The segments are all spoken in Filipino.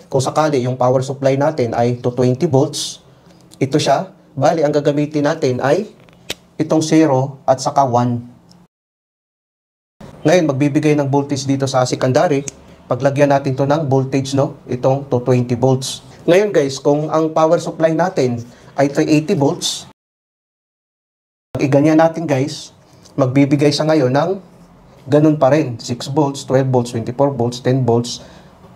kung sakali yung power supply natin ay 220 volts, ito siya. Bali, ang gagamitin natin ay itong 0 at saka 1. Ngayon, magbibigay ng voltage dito sa secondary. Paglagyan natin to ng voltage, no? Itong 220 volts. Ngayon guys, kung ang power supply natin ay 380 volts, iganyan natin guys, magbibigay siya ngayon ng ganun pa rin. 6 volts, 12 volts, 24 volts, 10 volts,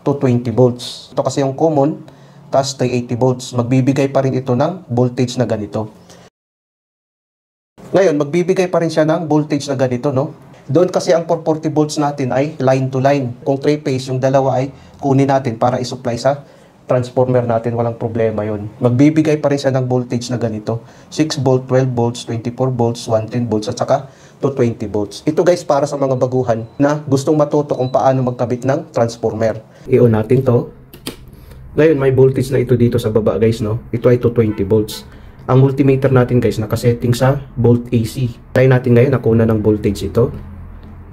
to 20 volts. Ito kasi yung common, tas 380 volts. Magbibigay pa rin ito ng voltage na ganito. Ngayon, magbibigay pa rin siya ng voltage na ganito, no? Doon kasi ang 440 volts natin ay line to line. Kung 3 phase, yung dalawa ay kunin natin para isupply sa transformer natin. Walang problema yon. Magbibigay pa rin siya ng voltage na ganito. 6 volt, 12 volts, 24 volts, 110 volts, at saka to 20 volts. Ito guys, para sa mga baguhan na gustong matuto kung paano magkabit ng transformer. I-on natin to. Ngayon, may voltage na ito dito sa baba guys, no? Ito ay to 20 volts. Ang multimeter natin guys, nakasetting sa volt AC. Try natin ngayon, nakuna ng voltage ito.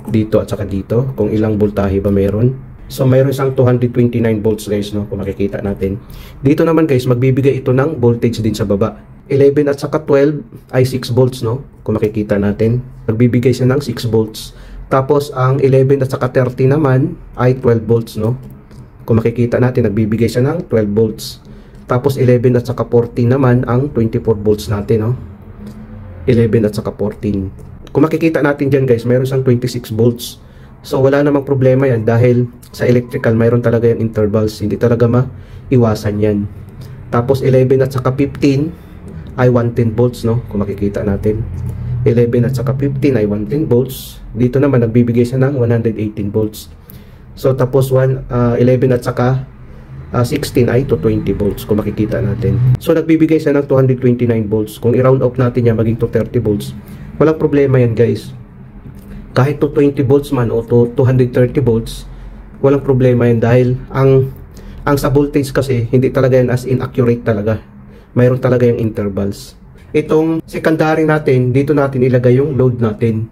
Dito at saka dito, kung ilang voltahe ba meron. So, mayroon isang 229 volts guys, no? Kung makikita natin. Dito naman guys, magbibigay ito ng voltage din sa baba. 11 at saka 12 ay 6 volts, no? Kung makikita natin, magbibigay siya ng 6 volts. Tapos, ang 11 at saka 30 naman ay 12 volts, no? Kung makikita natin, nagbibigay siya ng 12 volts. Tapos, 11 at saka 14 naman ang 24 volts natin, no? 11 at saka 14. Kung makikita natin dyan guys, mayroon siyang 26 volts. So, wala namang problema yan dahil sa electrical, mayroon talaga yung intervals. Hindi talaga maiwasan yan. Tapos, 11 at saka 15 ay 110 volts, no? Kung makikita natin. 11 at saka 15 ay 110 volts. Dito naman, nagbibigay siya ng 118 volts. So, tapos 11 at saka 16 ay to 20 volts, kung makikita natin. So, nagbibigay siya ng 229 volts. Kung i-round off natin yan, maging to 30 volts. Walang problema yan, guys. Kahit to 20 volts man o to 230 volts, walang problema yan dahil ang sa voltage kasi, hindi talaga yan as in accurate talaga. Mayroon talaga yung intervals. Itong secondary natin, dito natin ilagay yung load natin.